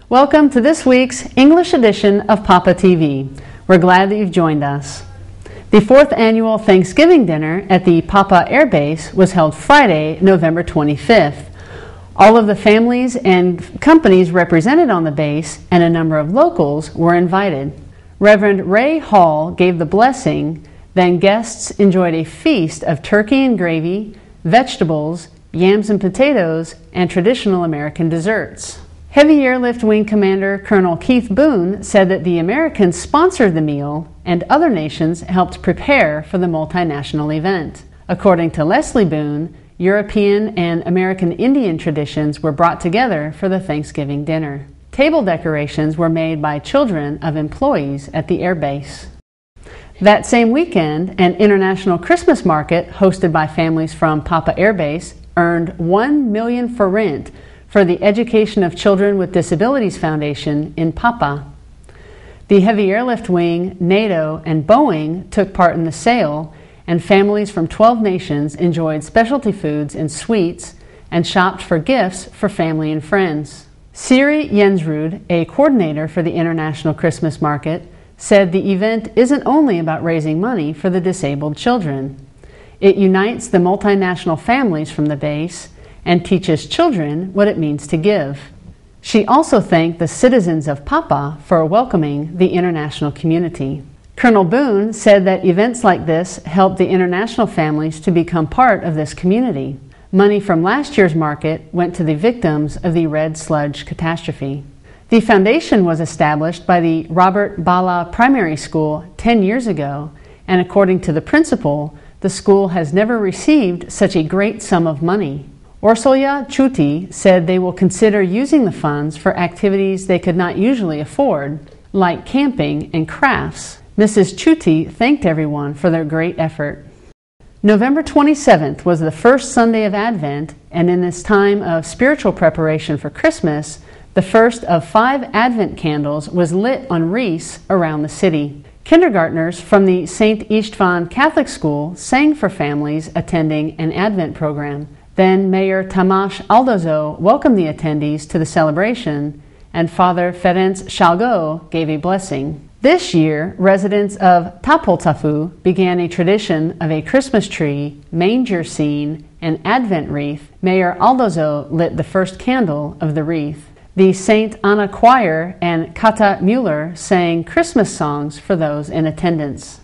Welcome to this week's English edition of Pápa TV. We're glad that you've joined us. The 4th annual Thanksgiving dinner at the Pápa Air Base was held Friday, November 25th. All of the families and companies represented on the base and a number of locals were invited. Reverend Ray Hall gave the blessing, then guests enjoyed a feast of turkey and gravy, vegetables, yams and potatoes, and traditional American desserts. Heavy Airlift Wing Commander Colonel Keith Boone said that the Americans sponsored the meal and other nations helped prepare for the multinational event. According to Leslie Boone, European and American Indian traditions were brought together for the Thanksgiving dinner. Table decorations were made by children of employees at the air base. That same weekend, an international Christmas market hosted by families from Pápa Air Base earned 1 million forint for the Education of Children with Disabilities Foundation in Pápa. The Heavy Airlift Wing, NATO, and Boeing took part in the sale, and families from 12 nations enjoyed specialty foods and sweets and shopped for gifts for family and friends. Siri Jensrud, a coordinator for the International Christmas Market, said the event isn't only about raising money for the disabled children. It unites the multinational families from the base and teaches children what it means to give. She also thanked the citizens of Pápa for welcoming the international community. Colonel Boone said that events like this help the international families to become part of this community. Money from last year's market went to the victims of the red sludge catastrophe. The foundation was established by the Robert Bala Primary School 10 years ago, and according to the principal, the school has never received such a great sum of money. Orsolya Chuti said they will consider using the funds for activities they could not usually afford, like camping and crafts. Mrs. Chuti thanked everyone for their great effort. November 27th was the first Sunday of Advent, and in this time of spiritual preparation for Christmas, the first of 5 Advent candles was lit on wreaths around the city. Kindergartners from the St. Istvan Catholic School sang for families attending an Advent program. Then Mayor Tamás Aldozo welcomed the attendees to the celebration, and Father Ferenc Shalgo gave a blessing. This year, residents of Tapoltafu began a tradition of a Christmas tree, manger scene, and Advent wreath. Mayor Aldozo lit the first candle of the wreath. The St. Anna Choir and Kata Mueller sang Christmas songs for those in attendance.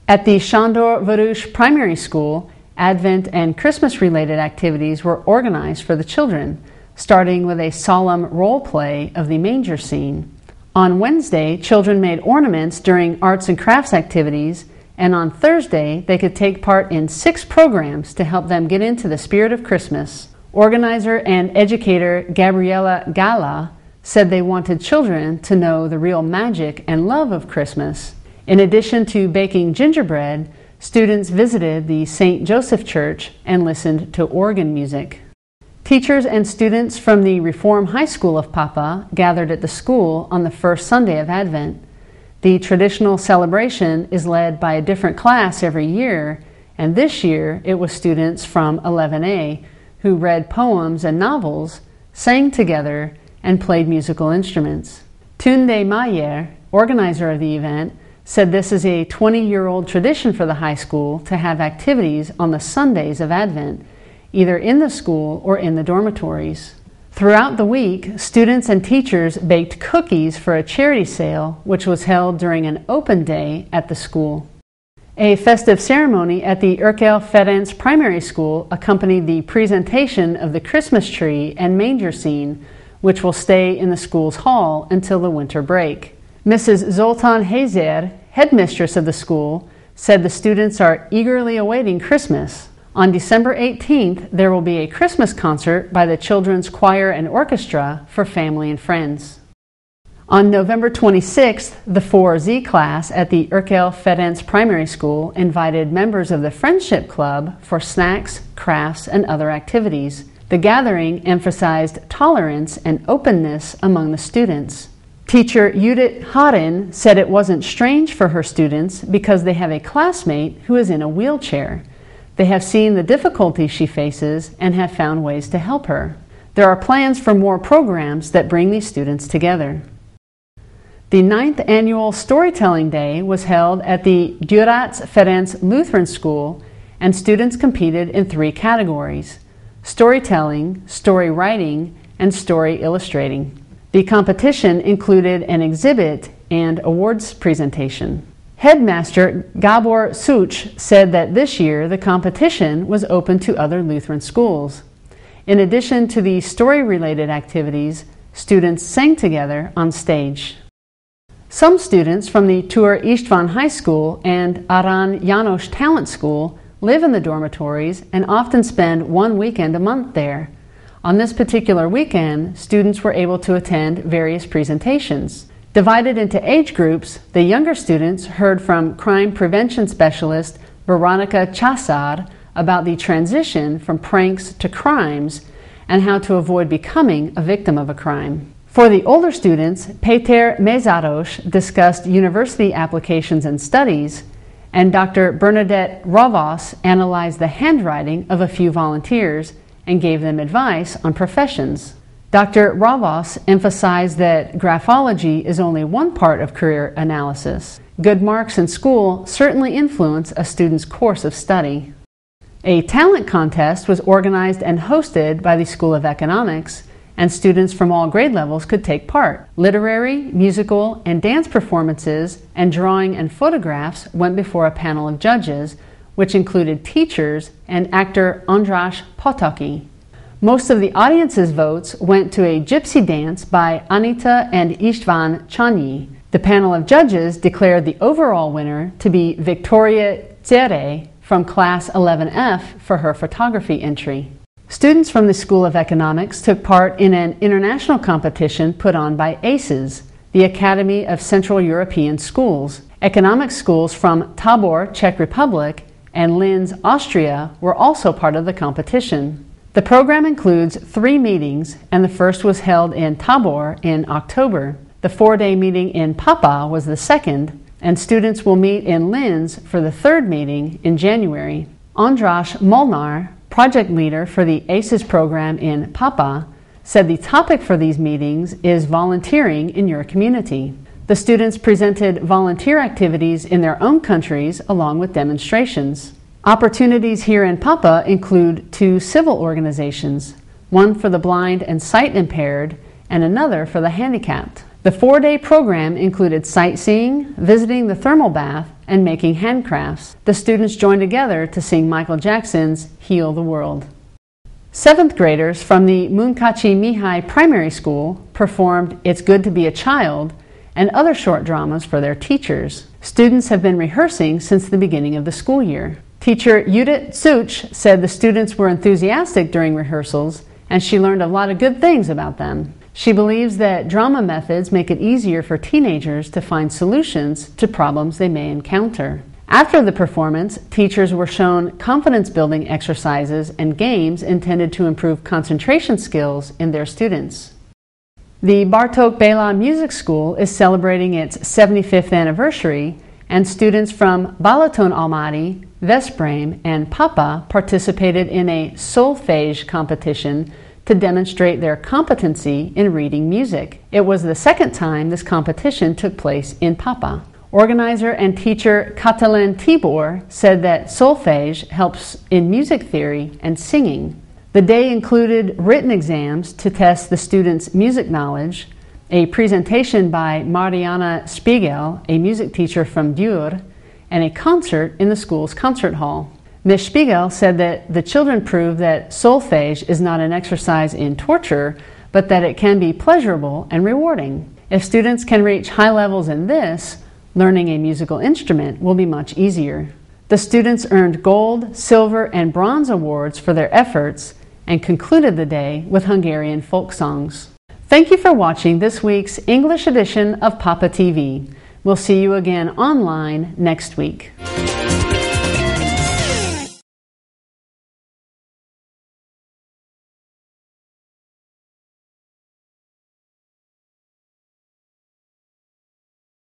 At the Sándor Vörös Primary School, Advent and Christmas-related activities were organized for the children, starting with a solemn role play of the manger scene. On Wednesday, children made ornaments during arts and crafts activities, and on Thursday, they could take part in 6 programs to help them get into the spirit of Christmas. Organizer and educator Gabriela Gala said they wanted children to know the real magic and love of Christmas. In addition to baking gingerbread, students visited the St. Joseph Church and listened to organ music. Teachers and students from the Reform High School of Pápa gathered at the school on the first Sunday of Advent. The traditional celebration is led by a different class every year, and this year it was students from 11A who read poems and novels, sang together, and played musical instruments. Tunde Mayer, organizer of the event, said this is a 20-year-old tradition for the high school to have activities on the Sundays of Advent, either in the school or in the dormitories. Throughout the week, students and teachers baked cookies for a charity sale, which was held during an open day at the school. A festive ceremony at the Erkel Ferenc Primary School accompanied the presentation of the Christmas tree and manger scene, which will stay in the school's hall until the winter break. Mrs. Zoltan Hazer, headmistress of the school, said the students are eagerly awaiting Christmas. On December 18th, there will be a Christmas concert by the Children's Choir and Orchestra for family and friends. On November 26th, the 4Z class at the Erkel Ferenc Primary School invited members of the Friendship Club for snacks, crafts, and other activities. The gathering emphasized tolerance and openness among the students. Teacher Judith Harin said it wasn't strange for her students because they have a classmate who is in a wheelchair. They have seen the difficulties she faces and have found ways to help her. There are plans for more programs that bring these students together. The 9th Annual Storytelling Day was held at the György Ferenc Lutheran School, and students competed in 3 categories: storytelling, story writing, and story illustrating. The competition included an exhibit and awards presentation. Headmaster Gabor Such said that this year the competition was open to other Lutheran schools. In addition to the story-related activities, students sang together on stage. Some students from the Tur István High School and Arany János Talent School live in the dormitories and often spend one weekend a month there. On this particular weekend, students were able to attend various presentations. Divided into age groups, the younger students heard from crime prevention specialist Veronica Chasar about the transition from pranks to crimes and how to avoid becoming a victim of a crime. For the older students, Péter Mészáros discussed university applications and studies, and Dr. Bernadette Ravos analyzed the handwriting of a few volunteers and gave them advice on professions. Dr. Ravos emphasized that graphology is only one part of career analysis. Good marks in school certainly influence a student's course of study. A talent contest was organized and hosted by the School of Economics, and students from all grade levels could take part. Literary, musical, and dance performances and drawing and photographs went before a panel of judges, which included teachers and actor András Potocki. Most of the audience's votes went to a gypsy dance by Anita and István Csányi. The panel of judges declared the overall winner to be Victoria Czere from Class 11F for her photography entry. Students from the School of Economics took part in an international competition put on by ACES, the Academy of Central European Schools. Economics schools from Tábor, Czech Republic, and Linz, Austria were also part of the competition. The program includes 3 meetings, and the first was held in Tábor in October. The 4-day meeting in Pápa was the second, and students will meet in Linz for the 3rd meeting in January. András Molnár, project leader for the ACES program in Pápa, said the topic for these meetings is volunteering in your community. The students presented volunteer activities in their own countries along with demonstrations. Opportunities here in Pápa include 2 civil organizations, one for the blind and sight impaired and another for the handicapped. The 4-day program included sightseeing, visiting the thermal bath, and making handcrafts. The students joined together to sing Michael Jackson's Heal the World. 7th graders from the Munkachi Mihai Primary School performed It's Good to Be a Child and other short dramas for their teachers. Students have been rehearsing since the beginning of the school year. Teacher Judith Such said the students were enthusiastic during rehearsals and she learned a lot of good things about them. She believes that drama methods make it easier for teenagers to find solutions to problems they may encounter. After the performance, teachers were shown confidence-building exercises and games intended to improve concentration skills in their students. The Bartók Béla Music School is celebrating its 75th anniversary, and students from Balatonalmádi, Veszprém, and Pápa participated in a solfège competition to demonstrate their competency in reading music. It was the 2nd time this competition took place in Pápa. Organizer and teacher Katalin Tibor said that solfège helps in music theory and singing. The day included written exams to test the students' music knowledge, a presentation by Mariana Spiegel, a music teacher from Győr, and a concert in the school's concert hall. Ms. Spiegel said that the children proved that solfège is not an exercise in torture, but that it can be pleasurable and rewarding. If students can reach high levels in this, learning a musical instrument will be much easier. The students earned gold, silver, and bronze awards for their efforts and concluded the day with Hungarian folk songs. Thank you for watching this week's English edition of Pápa TV. We'll see you again online next week.